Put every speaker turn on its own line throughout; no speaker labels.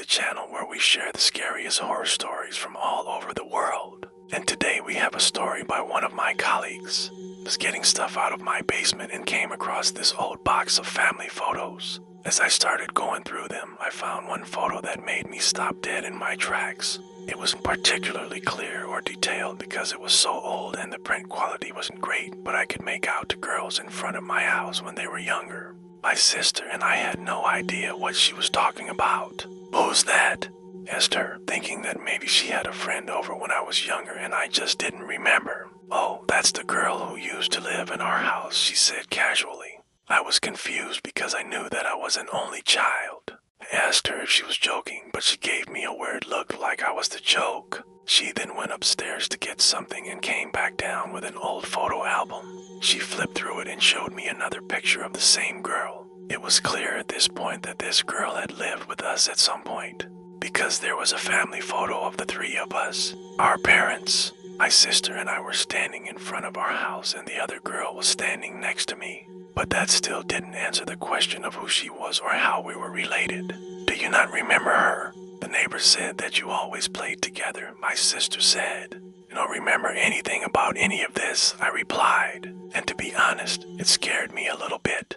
channel where we share the scariest horror stories from all over the world. And today we have a story by one of my colleagues. I was getting stuff out of my basement and came across this old box of family photos. As I started going through them, I found one photo that made me stop dead in my tracks. It wasn't particularly clear or detailed because it was so old and the print quality wasn't great, but I could make out the girls in front of my house when they were younger. My sister and I had no idea what she was talking about. "Who's that?" asked her, thinking that maybe she had a friend over when I was younger and I just didn't remember. "Oh, that's the girl who used to live in our house," she said casually. I was confused because I knew that I was an only child. I asked her if she was joking, but she gave me a weird look like I was the joke. She then went upstairs to get something and came back down with an old photo album. She flipped through it and showed me another picture of the same girl. It was clear at this point that this girl had lived with us at some point, because there was a family photo of the three of us, our parents. My sister and I were standing in front of our house and the other girl was standing next to me. But that still didn't answer the question of who she was or how we were related. "Do you not remember her? The neighbor said that you always played together," my sister said. "I don't remember anything about any of this," I replied. And to be honest, it scared me a little bit.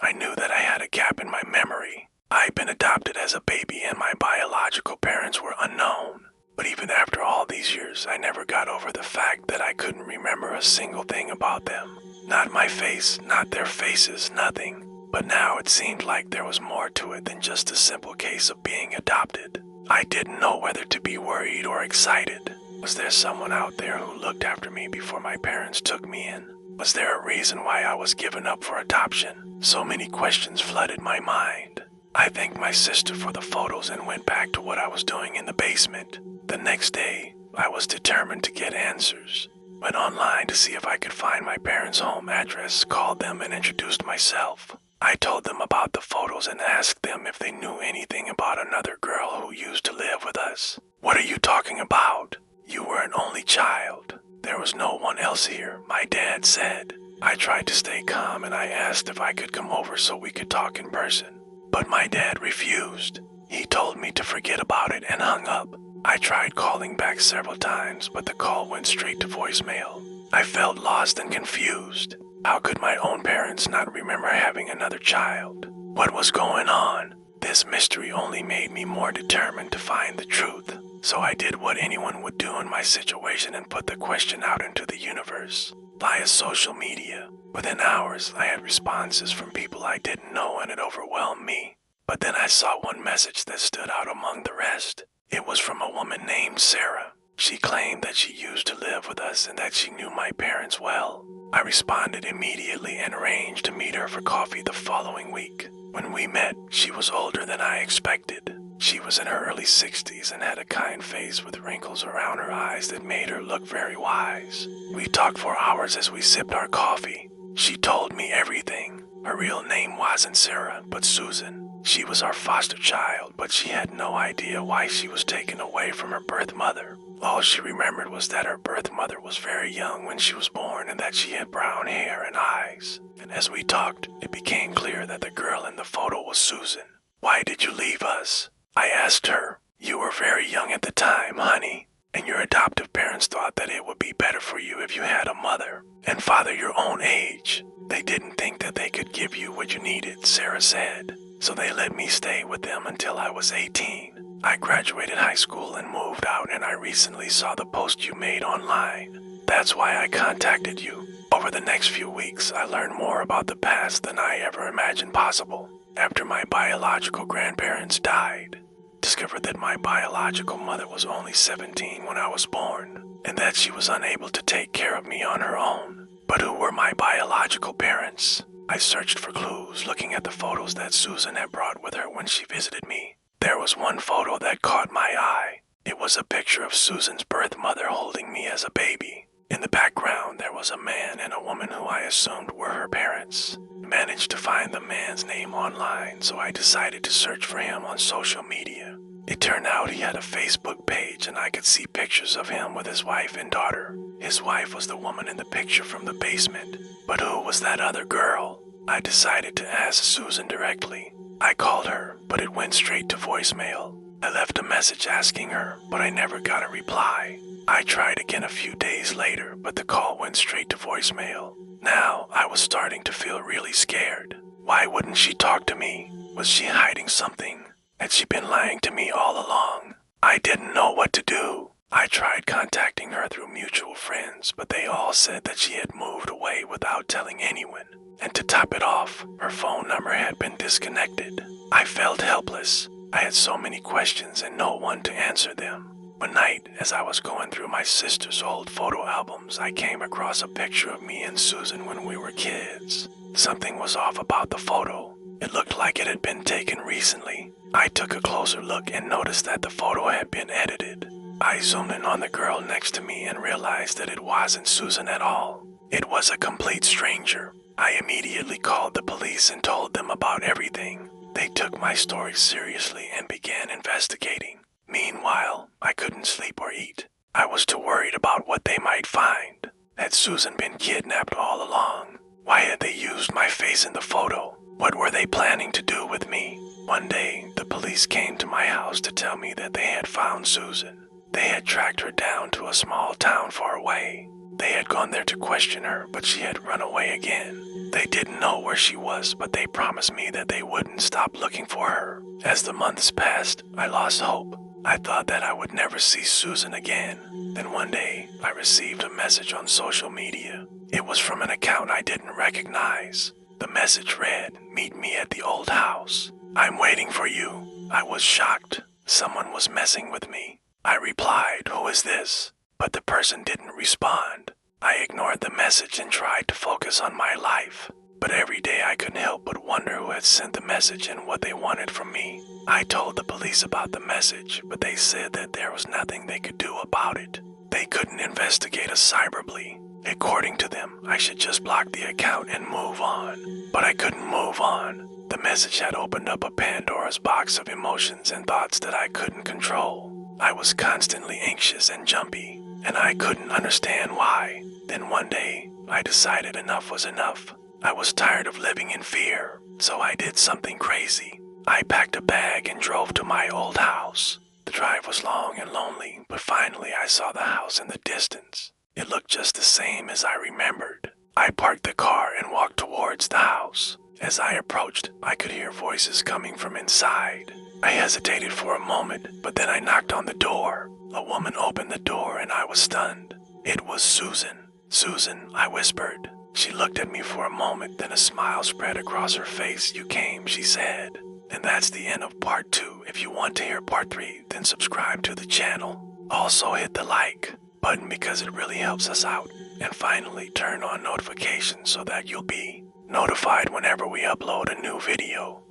I knew that I had a gap in my memory. I'd been adopted as a baby and my biological parents were unknown. But even after all these years, I never got over the fact that I couldn't remember a single thing about them. Not my face, not their faces, nothing. But now it seemed like there was more to it than just a simple case of being adopted. I didn't know whether to be worried or excited. Was there someone out there who looked after me before my parents took me in? Was there a reason why I was given up for adoption? So many questions flooded my mind. I thanked my sister for the photos and went back to what I was doing in the basement. The next day, I was determined to get answers. Went online to see if I could find my parents' home address, called them and introduced myself. I told them about the photos and asked them if they knew anything about another girl who used to live with us. "What are you talking about? You were an only child. There was no one else here," my dad said. I tried to stay calm and I asked if I could come over so we could talk in person. But my dad refused. He told me to forget about it and hung up. I tried calling back several times, but the call went straight to voicemail. I felt lost and confused. How could my own parents not remember having another child? What was going on? This mystery only made me more determined to find the truth. So I did what anyone would do in my situation and put the question out into the universe, via social media. Within hours, I had responses from people I didn't know and it overwhelmed me. But then I saw one message that stood out among the rest. It was from a woman named Sarah. She claimed that she used to live with us and that she knew my parents well. I responded immediately and arranged to meet her for coffee the following week. When we met, she was older than I expected. She was in her early 60s and had a kind face with wrinkles around her eyes that made her look very wise. We talked for hours as we sipped our coffee. She told me everything. Her real name wasn't Sarah, but Susan. She was our foster child, but she had no idea why she was taken away from her birth mother. All she remembered was that her birth mother was very young when she was born and that she had brown hair and eyes. And as we talked, it became clear that the girl in the photo was Susan. "Why did you leave us?" I asked her. "You were very young at the time, honey, and your adoptive parents thought that it would be better for you if you had a mother and father your own age. They didn't think that they could give you what you needed," Sarah said. "So they let me stay with them until I was 18. I graduated high school and moved out, and I recently saw the post you made online. That's why I contacted you. Over the next few weeks, I learned more about the past than I ever imagined possible. After my biological grandparents died, discovered that my biological mother was only 17 when I was born, and that she was unable to take care of me on her own. But who were my biological parents? I searched for clues, looking at the photos that Susan had brought with her when she visited me. There was one photo that caught my eye. It was a picture of Susan's birth mother holding me as a baby. In the background, there was a man and a woman who I assumed were her parents. I managed to find the man's name online, so I decided to search for him on social media. It turned out he had a Facebook page and I could see pictures of him with his wife and daughter. His wife was the woman in the picture from the basement. But who was that other girl? I decided to ask Susan directly. I called her, but it went straight to voicemail. I left a message asking her, but I never got a reply. I tried again a few days later, but the call went straight to voicemail. Now, I was starting to feel really scared. Why wouldn't she talk to me? Was she hiding something? Had she been lying to me all along? I didn't know what to do. I tried contacting her through mutual friends, but they all said that she had moved away without telling anyone. And to top it off, her phone number had been disconnected. I felt helpless. I had so many questions and no one to answer them. One night, as I was going through my sister's old photo albums, I came across a picture of me and Susan when we were kids. Something was off about the photo. It looked like it had been taken recently. I took a closer look and noticed that the photo had been edited. I zoomed in on the girl next to me and realized that it wasn't Susan at all. It was a complete stranger. I immediately called the police and told them about everything. They took my story seriously and began investigating. Meanwhile, I couldn't sleep or eat. I was too worried about what they might find. Had Susan been kidnapped all along? Why had they used my face in the photo? What were they planning to do with me? One day, the police came to my house to tell me that they had found Susan. They had tracked her down to a small town far away. They had gone there to question her, but she had run away again. They didn't know where she was, but they promised me that they wouldn't stop looking for her. As the months passed, I lost hope. I thought that I would never see Susan again. Then one day, I received a message on social media. It was from an account I didn't recognize. The message read, "Meet me at the old house. I'm waiting for you." I was shocked. Someone was messing with me. I replied, "Who is this?" But the person didn't respond. I ignored the message and tried to focus on my life. But every day I couldn't help but wonder who had sent the message and what they wanted from me. I told the police about the message, but they said that there was nothing they could do about it. They couldn't investigate a cyberbully. According to them, I should just block the account and move on. But I couldn't move on. The message had opened up a Pandora's box of emotions and thoughts that I couldn't control. I was constantly anxious and jumpy, and I couldn't understand why. Then one day, I decided enough was enough. I was tired of living in fear, so I did something crazy. I packed a bag and drove to my old house. The drive was long and lonely, but finally I saw the house in the distance. It looked just the same as I remembered. I parked the car and walked towards the house. As I approached, I could hear voices coming from inside. I hesitated for a moment, but then I knocked on the door. A woman opened the door and I was stunned. It was Susan. "Susan," I whispered. She looked at me for a moment, then a smile spread across her face. "You came," she said. And that's the end of part 2. If you want to hear part 3, then subscribe to the channel. Also hit the like button because it really helps us out. And finally, turn on notifications so that you'll be notified whenever we upload a new video.